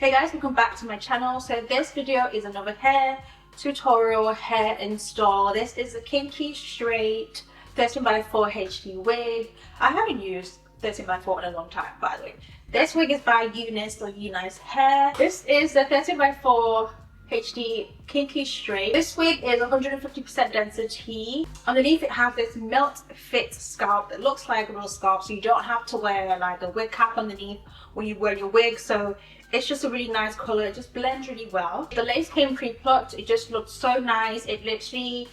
Hey guys, welcome back to my channel. So this video is another hair tutorial, hair install. This is a Kinky straight 13x4 HD wig. I haven't used 13x4 in a long time, by the way. This wig is by Unice or Unice Hair. This is the 13x4 HD Kinky straight. This wig is 150% density. Underneath it has this melt fit scalp that looks like a real scalp, so you don't have to wear like a wig cap underneath when you wear your wig. So it's just a really nice color. It just blends really well. The lace came pre-plucked. It just looked so nice. It literally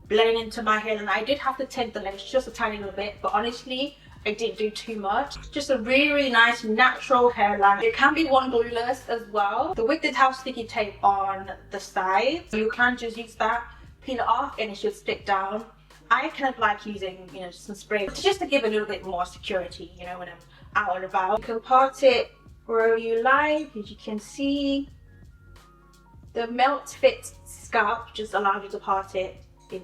blended into my hair, and I did have to tint the lace just a tiny little bit, but honestly I didn't do too much. Just a really nice natural hairline. It can be worn glueless as well. The wig did have sticky tape on the sides, so you can just use that, peel it off, and it should stick down. I kind of like using, some spray just to give a little bit more security, when I'm out and about. You can part it wherever you like. As you can see, the melt fit scalp just allows you to part it in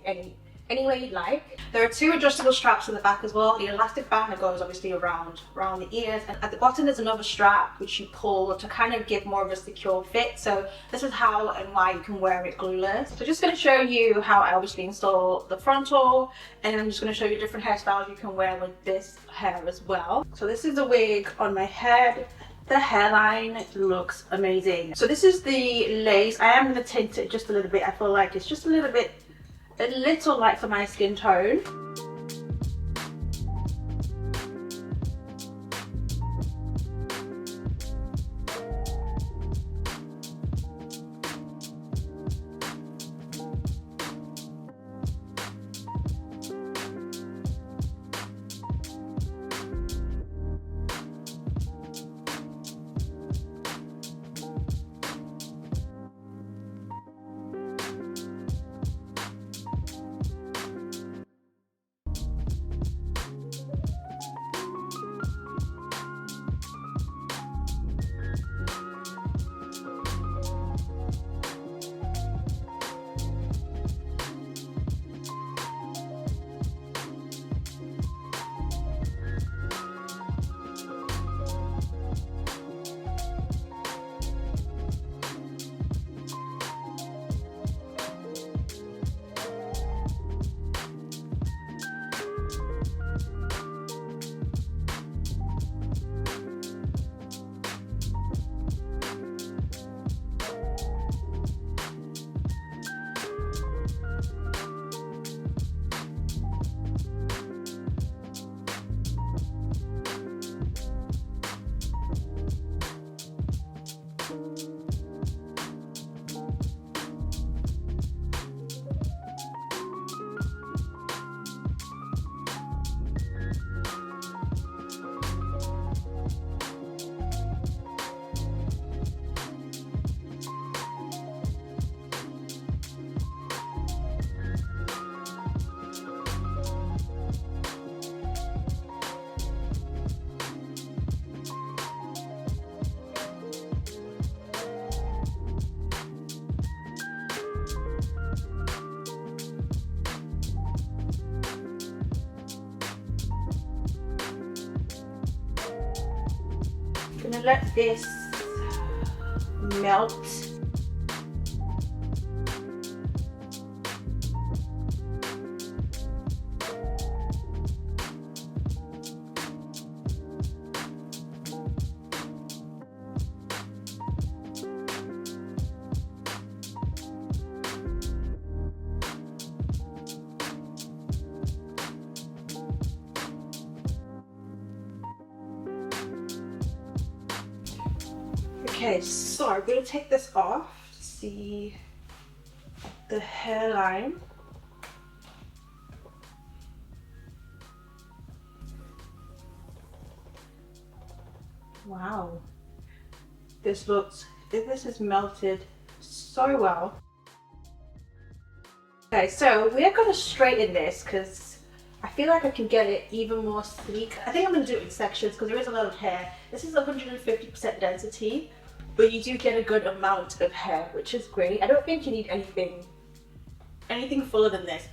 any way you'd like. There are two adjustable straps in the back as well. The elastic band that goes obviously around the ears, and at the bottom there's another strap which you pull to kind of give more of a secure fit. So this is how and why you can wear it glueless. So just going to show you how I obviously install the frontal, and I'm just going to show you different hairstyles you can wear with this hair as well. So this is the wig on my head. The hairline looks amazing. So this is the lace. I am going to tint it just a little bit. I feel like it's just a little light for my skin tone. I'm gonna let this melt. Okay, so I'm going to take this off to see the hairline. Wow, this is melted so well. Okay, so we're going to straighten this because I feel like I can get it even more sleek. I think I'm going to do it in sections because there is a lot of hair. This is 150% density, but you do get a good amount of hair, which is great. I don't think you need anything fuller than this.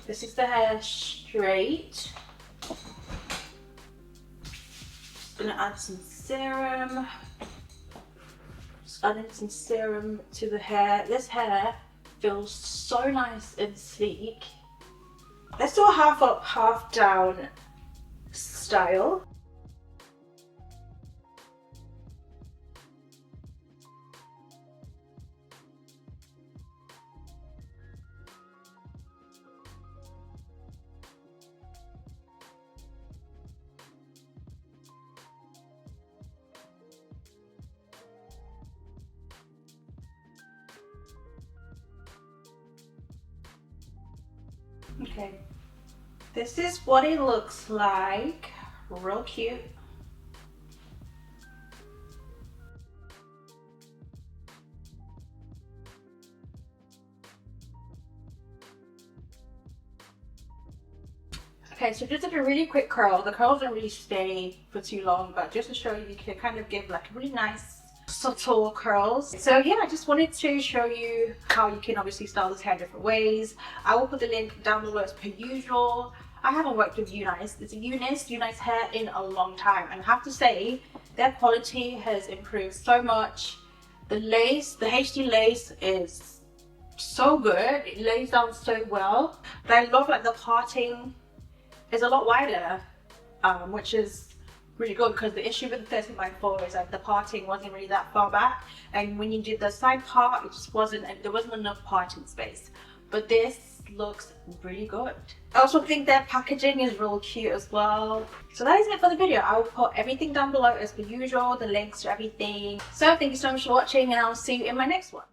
This is the hair straight. Just gonna add some serum. Just adding some serum to the hair. This hair feels so nice and sleek. Let's do a half up, half down style. Okay, this is what it looks like. Real cute. Okay, so just like a really quick curl. The curls don't really stay for too long, but just to show you, you can kind of give like a really nice subtle curls. So yeah, I just wanted to show you how you can obviously style this hair different ways. I will put the link down below as per usual. I haven't worked with Unice. It's a Unice hair in a long time, and I have to say their quality has improved so much. The lace, the HD lace is so good. It lays down so well. But I love like the parting is a lot wider, which is really good, because the issue with the 13x4 is like the parting wasn't really that far back, and when you did the side part, it just wasn't, there wasn't enough parting space. But this looks really good. I also think their packaging is real cute as well. So that is it for the video. I will put everything down below as per usual, the links to everything. So thank you so much for watching, and I'll see you in my next one.